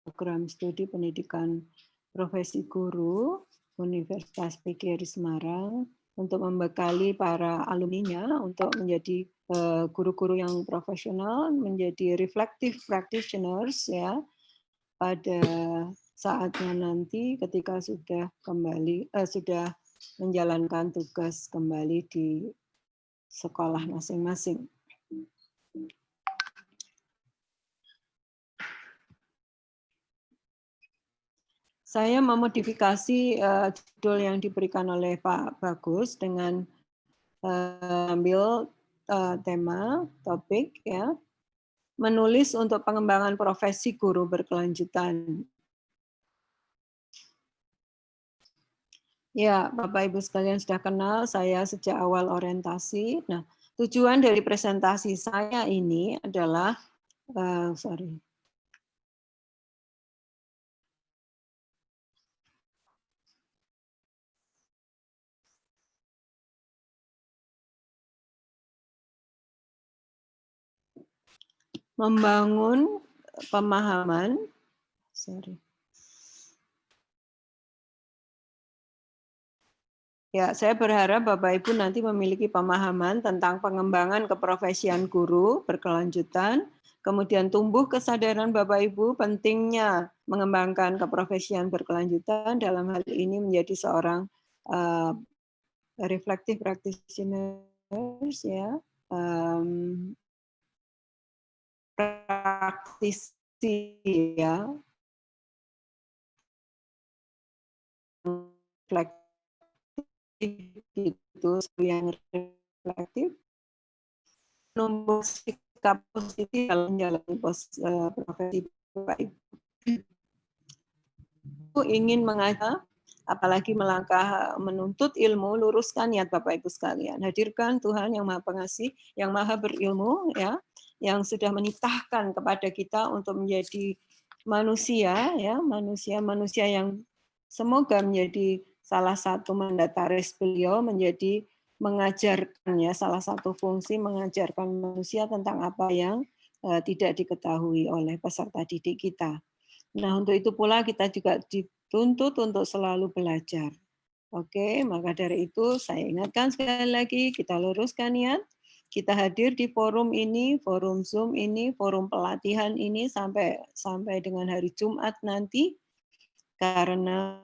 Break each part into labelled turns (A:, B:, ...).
A: program studi pendidikan profesi guru Universitas PGRI Semarang untuk membekali para alumninya untuk menjadi guru-guru yang profesional, menjadi reflective practitioners ya pada saatnya nanti ketika sudah kembali sudah menjalankan tugas kembali di sekolah masing-masing. Saya memodifikasi judul yang diberikan oleh Pak Bagus dengan ambil tema topik ya, menulis untuk pengembangan profesi guru berkelanjutan. Ya, Bapak Ibu sekalian sudah kenal saya sejak awal orientasi. Nah, tujuan dari presentasi saya ini adalah membangun pemahaman, Ya, saya berharap Bapak Ibu nanti memiliki pemahaman tentang pengembangan keprofesian guru berkelanjutan, kemudian tumbuh kesadaran Bapak Ibu pentingnya mengembangkan keprofesian berkelanjutan, dalam hal ini menjadi seorang reflective practitioners ya, praktisi ya, itu yang reflektif, nomor sikap positif dalam menjalani profesi Bapak Ibu. Ingin mengajar, apalagi melangkah menuntut ilmu, luruskan niat Bapak Ibu sekalian. Hadirkan Tuhan yang Maha Pengasih, yang Maha berilmu, ya, yang sudah menitahkan kepada kita untuk menjadi manusia, ya, manusia yang semoga menjadi salah satu mandataris beliau menjadi mengajarkan ya, salah satu fungsi mengajarkan manusia tentang apa yang tidak diketahui oleh peserta didik kita. Nah, untuk itu pula kita juga dituntut untuk selalu belajar. Oke, maka dari itu saya ingatkan sekali lagi, kita luruskan niat, kita hadir di forum ini, forum Zoom ini, forum pelatihan ini sampai dengan hari Jumat nanti, karena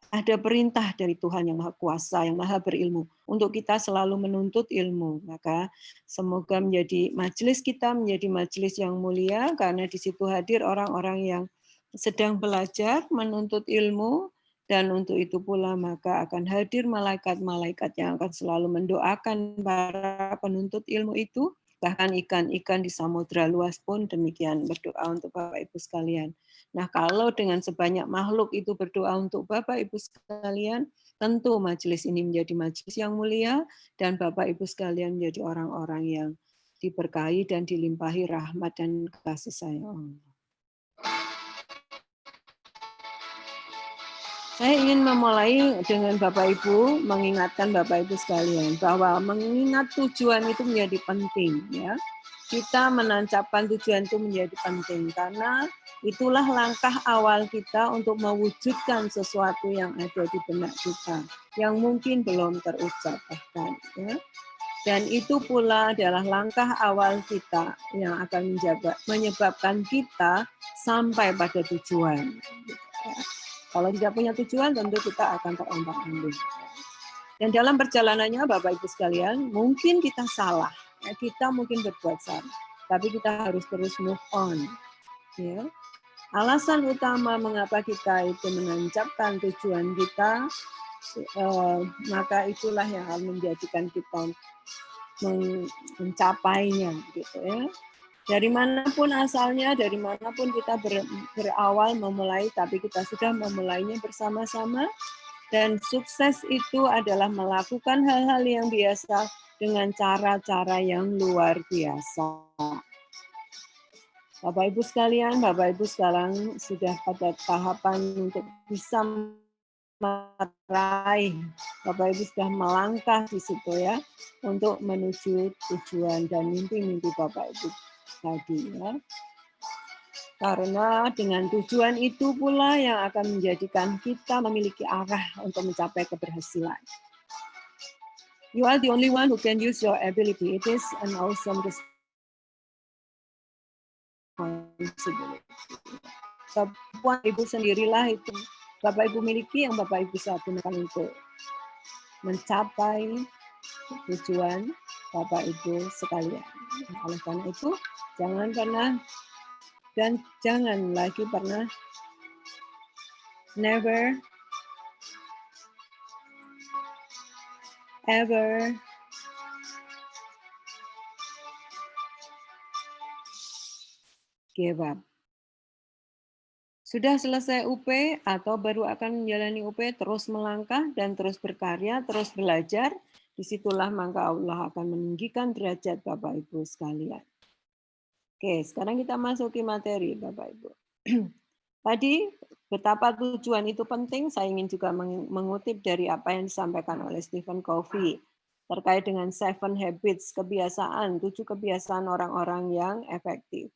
A: ada perintah dari Tuhan yang Maha Kuasa, yang Maha Berilmu, untuk kita selalu menuntut ilmu. Maka semoga menjadi majelis kita menjadi majelis yang mulia, karena di situ hadir orang-orang yang sedang belajar, menuntut ilmu, dan untuk itu pula maka akan hadir malaikat-malaikat yang akan selalu mendoakan para penuntut ilmu itu, bahkan ikan-ikan di samudra luas pun demikian berdoa untuk Bapak Ibu sekalian. Nah, kalau dengan sebanyak makhluk itu berdoa untuk Bapak Ibu sekalian, tentu majelis ini menjadi majelis yang mulia dan Bapak Ibu sekalian menjadi orang-orang yang diberkahi dan dilimpahi rahmat dan kasih sayang Allah. Saya ingin memulai dengan Bapak Ibu, mengingatkan Bapak Ibu sekalian bahwa mengingat tujuan itu menjadi penting, ya. Kita menancapkan tujuan itu menjadi penting karena itulah langkah awal kita untuk mewujudkan sesuatu yang ada di benak kita yang mungkin belum terucap bahkan, ya. Dan itu pula adalah langkah awal kita yang akan menyebabkan kita sampai pada tujuan. Kalau tidak punya tujuan, tentu kita akan terombang-ambing. Dan dalam perjalanannya, Bapak Ibu sekalian, mungkin kita salah, kita mungkin berbuat salah, tapi kita harus terus move on. Ya. Alasan utama mengapa kita itu menancapkan tujuan kita, maka itulah yang akan menjadikan kita mencapainya, gitu ya. Dari manapun asalnya, dari manapun kita berawal memulai, tapi kita sudah memulainya bersama-sama. Dan sukses itu adalah melakukan hal-hal yang biasa dengan cara-cara yang luar biasa. Bapak Ibu sekalian, Bapak Ibu sekarang sudah pada tahapan untuk bisa meraih, Bapak Ibu sudah melangkah di situ ya, untuk menuju tujuan dan mimpi-mimpi Bapak Ibu tadi ya. Karena dengan tujuan itu pula yang akan menjadikan kita memiliki arah untuk mencapai keberhasilan. You are the only one who can use your ability. It is an awesome responsibility. Kemampuan Ibu sendirilah itu Bapak Ibu miliki yang Bapak Ibu bisa gunakan untuk mencapai tujuan Bapak Ibu sekalian. Oleh karena itu, jangan pernah dan jangan lagi pernah never ever give up. Sudah selesai UP atau baru akan menjalani UP, terus melangkah dan terus berkarya, terus belajar, disitulah maka Allah akan meninggikan derajat Bapak Ibu sekalian. Oke, sekarang kita masuki materi Bapak Ibu. Tadi betapa tujuan itu penting, saya ingin juga mengutip dari apa yang disampaikan oleh Stephen Covey terkait dengan 7 habits, kebiasaan, 7 kebiasaan orang-orang yang efektif,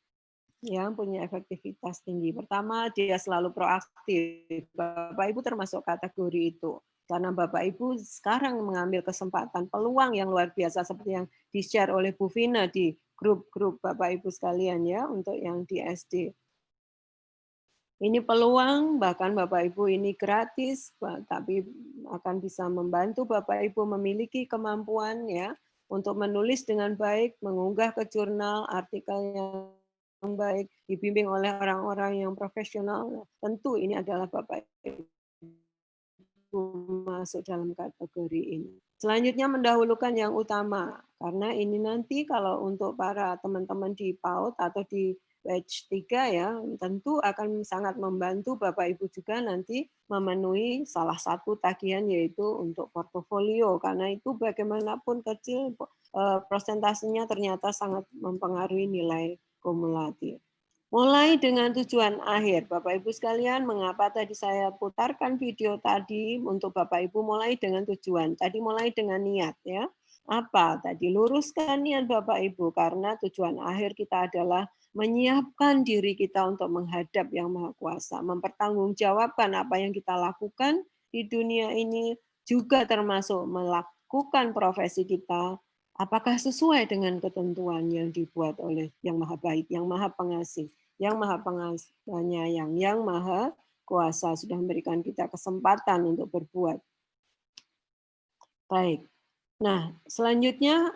A: yang punya efektivitas tinggi. Pertama, dia selalu proaktif. Bapak Ibu termasuk kategori itu. Karena Bapak Ibu sekarang mengambil kesempatan peluang yang luar biasa seperti yang di-share oleh Bu Vina di grup-grup Bapak Ibu sekalian ya untuk yang di SD. Ini peluang, bahkan Bapak Ibu ini gratis, tapi akan bisa membantu Bapak Ibu memiliki kemampuan ya untuk menulis dengan baik, mengunggah ke jurnal artikel yang baik, dibimbing oleh orang-orang yang profesional. Tentu ini adalah Bapak Ibu masuk dalam kategori ini. Selanjutnya mendahulukan yang utama, karena ini nanti kalau untuk para teman-teman di PAUD atau di batch 3 ya, tentu akan sangat membantu Bapak Ibu juga nanti memenuhi salah satu tagihan yaitu untuk portofolio, karena itu bagaimanapun kecil prosentasenya ternyata sangat mempengaruhi nilai kumulatif. Mulai dengan tujuan akhir. Bapak Ibu sekalian, mengapa tadi saya putarkan video tadi untuk Bapak Ibu mulai dengan tujuan. Tadi mulai dengan niat ya. Apa? Tadi luruskan niat Bapak Ibu karena tujuan akhir kita adalah menyiapkan diri kita untuk menghadap Yang Maha Kuasa, mempertanggungjawabkan apa yang kita lakukan di dunia ini juga termasuk melakukan profesi kita apakah sesuai dengan ketentuan yang dibuat oleh Yang Maha Baik, Yang Maha Pengasih. Yang Maha Penyayang, Yang Maha Kuasa sudah memberikan kita kesempatan untuk berbuat. Baik. Nah, selanjutnya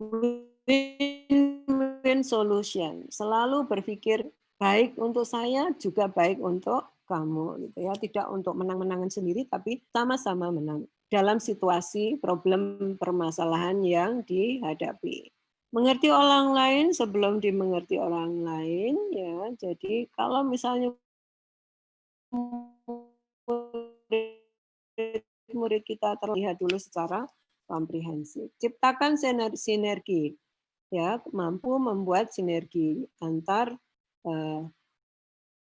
A: win-win solution. Selalu berpikir baik untuk saya juga baik untuk kamu gitu ya. Tidak untuk menang-menangan sendiri tapi sama-sama menang dalam situasi problem permasalahan yang dihadapi. Mengerti orang lain sebelum dimengerti orang lain ya. Jadi kalau misalnya murid kita terlihat dulu secara komprehensif. Ciptakan sinergi ya, mampu membuat sinergi antar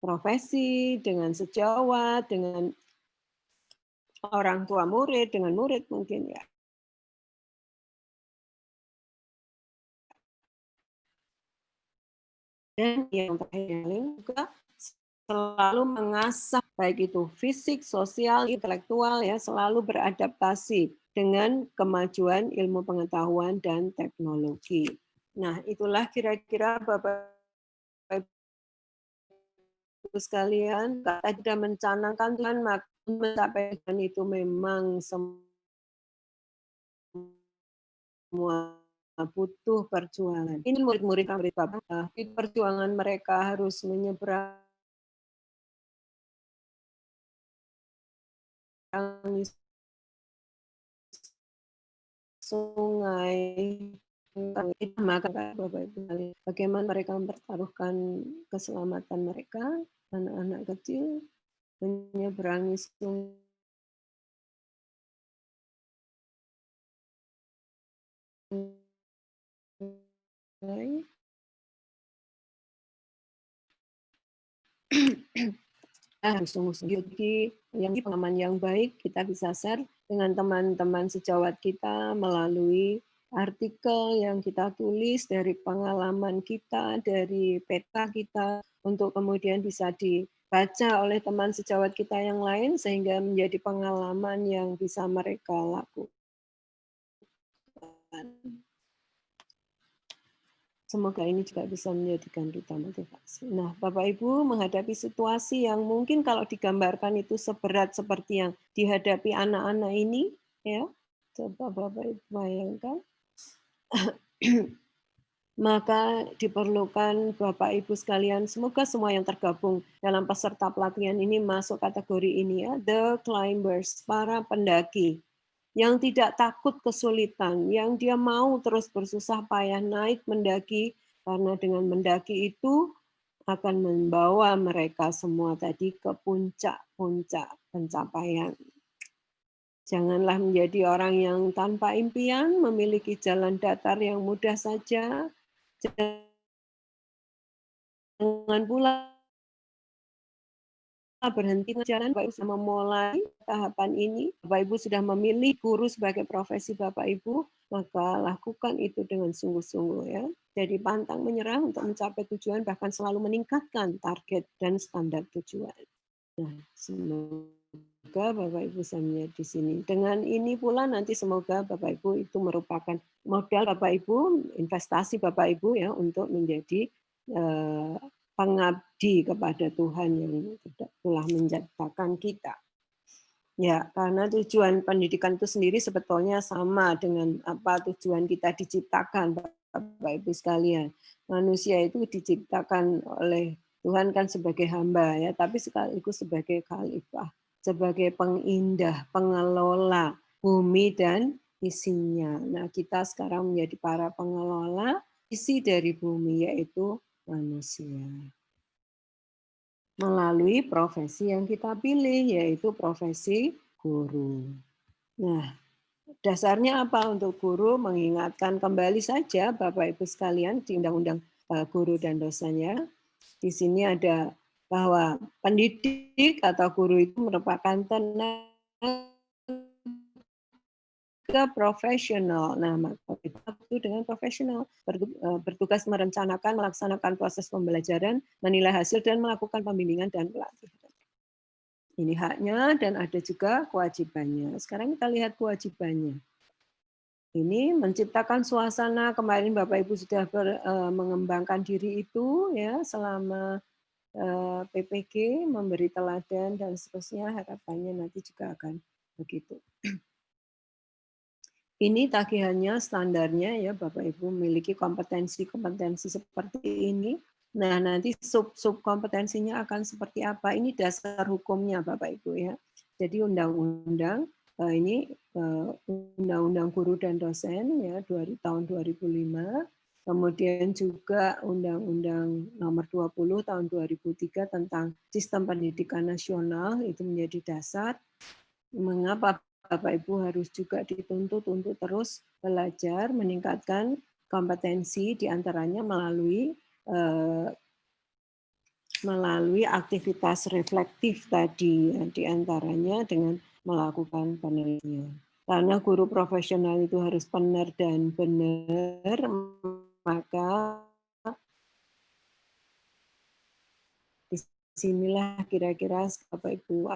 A: profesi dengan sejawat, dengan orang tua murid, dengan murid mungkin ya. Dan yang terakhir juga selalu mengasah baik itu fisik, sosial, intelektual ya, selalu beradaptasi dengan kemajuan ilmu pengetahuan dan teknologi. Nah, itulah kira-kira Bapak Ibu sekalian, kita sudah mencanangkan Tuhan mencapai itu memang semua butuh perjuangan. Ini murid-murid Bapak, perjuangan mereka harus menyeberang sungai, maka Bapak Ibu, bagaimana mereka mempertaruhkan keselamatan mereka, anak-anak kecil menyeberangi sungai. Harus sungguh-sungguh yang pengalaman yang baik kita bisa share dengan teman-teman sejawat kita melalui artikel yang kita tulis, dari pengalaman kita, dari peta kita, untuk kemudian bisa dibaca oleh teman sejawat kita yang lain, sehingga menjadi pengalaman yang bisa mereka lakukan. Semoga ini juga bisa menjadikan kita motivasi. Nah, Bapak Ibu menghadapi situasi yang mungkin kalau digambarkan itu seberat seperti yang dihadapi anak-anak ini, ya, coba Bapak Ibu bayangkan, maka diperlukan Bapak Ibu sekalian, semoga semua yang tergabung dalam peserta pelatihan ini masuk kategori ini ya, the climbers, para pendaki yang tidak takut kesulitan, yang dia mau terus bersusah payah naik mendaki, karena dengan mendaki itu akan membawa mereka semua tadi ke puncak-puncak pencapaian. Janganlah menjadi orang yang tanpa impian, memiliki jalan datar yang mudah saja. Jangan pula berhenti jalan, Bapak Ibu sudah memulai tahapan ini, Bapak Ibu sudah memilih guru sebagai profesi Bapak Ibu, maka lakukan itu dengan sungguh-sungguh ya. Jadi pantang menyerah untuk mencapai tujuan, bahkan selalu meningkatkan target dan standar tujuan. Nah, semoga Bapak Ibu bisa melihat di sini. Dengan ini pula nanti semoga Bapak Ibu itu merupakan modal Bapak Ibu, investasi Bapak Ibu ya untuk menjadi pengabdi kepada Tuhan yang telah menciptakan kita. Ya, karena tujuan pendidikan itu sendiri sebetulnya sama dengan apa tujuan kita diciptakan, Bapak Ibu sekalian. Manusia itu diciptakan oleh Tuhan kan sebagai hamba ya, tapi sekaligus sebagai khalifah, sebagai pengindah, pengelola bumi dan isinya. Nah, kita sekarang menjadi para pengelola isi dari bumi, yaitu manusia. Melalui profesi yang kita pilih, yaitu profesi guru. Nah, dasarnya apa untuk guru? Mengingatkan kembali saja Bapak Ibu sekalian di Undang-Undang Guru dan Dosennya. Di sini ada bahwa pendidik atau guru itu merupakan tenaga profesional. Nah, maka itu dengan profesional bertugas merencanakan, melaksanakan proses pembelajaran, menilai hasil dan melakukan pembimbingan dan pelatihan. Ini haknya dan ada juga kewajibannya. Sekarang kita lihat kewajibannya. Ini menciptakan suasana, kemarin Bapak Ibu sudah mengembangkan diri itu ya selama PPG, memberi teladan dan seterusnya, harapannya nanti juga akan begitu. Ini tagihannya, standarnya ya Bapak Ibu memiliki kompetensi-kompetensi seperti ini. Nah, nanti sub kompetensinya akan seperti apa? Ini dasar hukumnya Bapak Ibu ya. Jadi undang-undang ini Undang-Undang Guru dan Dosen ya tahun 2005. Kemudian juga Undang-Undang Nomor 20 tahun 2003 tentang Sistem Pendidikan Nasional itu menjadi dasar. Mengapa Bapak Ibu harus juga dituntut untuk terus belajar, meningkatkan kompetensi diantaranya melalui aktivitas reflektif tadi, diantaranya dengan melakukan penelitian. Karena guru profesional itu harus benar dan benar, maka disinilah kira-kira Bapak Ibu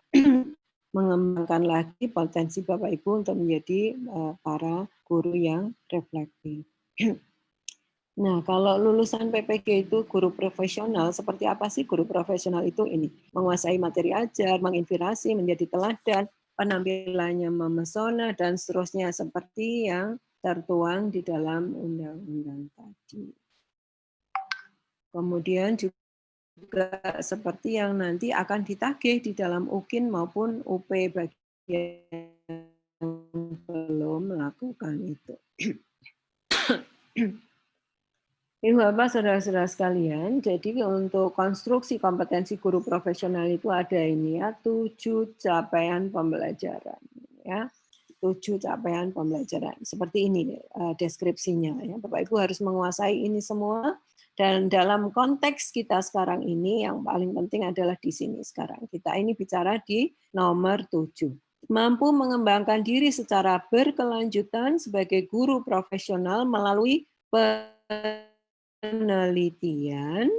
A: mengembangkan lagi potensi Bapak Ibu untuk menjadi para guru yang reflektif. Nah, kalau lulusan PPG itu guru profesional, seperti apa sih guru profesional itu ini? Menguasai materi ajar, menginspirasi, menjadi teladan, penampilannya memesona, dan seterusnya seperti yang tertuang di dalam undang-undang tadi. Kemudian juga seperti yang nanti akan ditagih di dalam UKIN maupun UP bagi yang belum melakukan itu. Ibu Bapak, saudara-saudara sekalian, jadi untuk konstruksi kompetensi guru profesional itu ada ini ya, 7 capaian pembelajaran. Ya. 7 capaian pembelajaran. Seperti ini deskripsinya. Ya. Bapak Ibu harus menguasai ini semua. Dan dalam konteks kita sekarang ini, yang paling penting adalah di sini sekarang. Kita ini bicara di nomor 7. mampu mengembangkan diri secara berkelanjutan sebagai guru profesional melalui penelitian,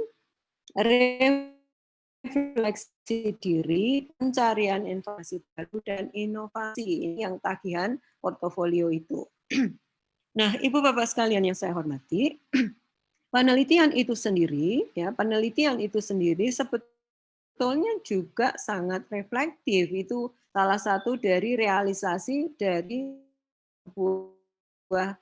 A: refleksi diri, pencarian informasi baru, dan inovasi. Ini yang tagihan portofolio itu. Nah, Ibu Bapak sekalian yang saya hormati, penelitian itu sendiri sebetulnya juga sangat reflektif. Itu salah satu dari realisasi dari sebuah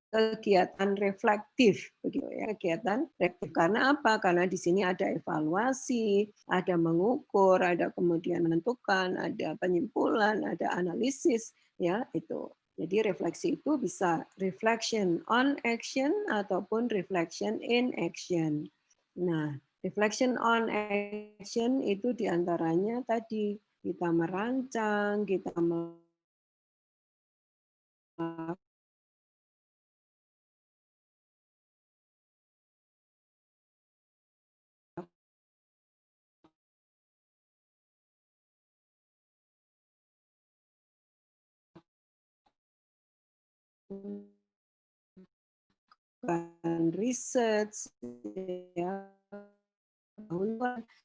A: kegiatan reflektif, begitu ya, kegiatan reflektif. Karena apa? Karena di sini ada evaluasi, ada mengukur, ada kemudian menentukan, ada penyimpulan, ada analisis, ya itu. Jadi refleksi itu bisa reflection on action ataupun reflection in action. Nah, reflection on action itu diantaranya tadi kita merancang, kita melakukan research, ya,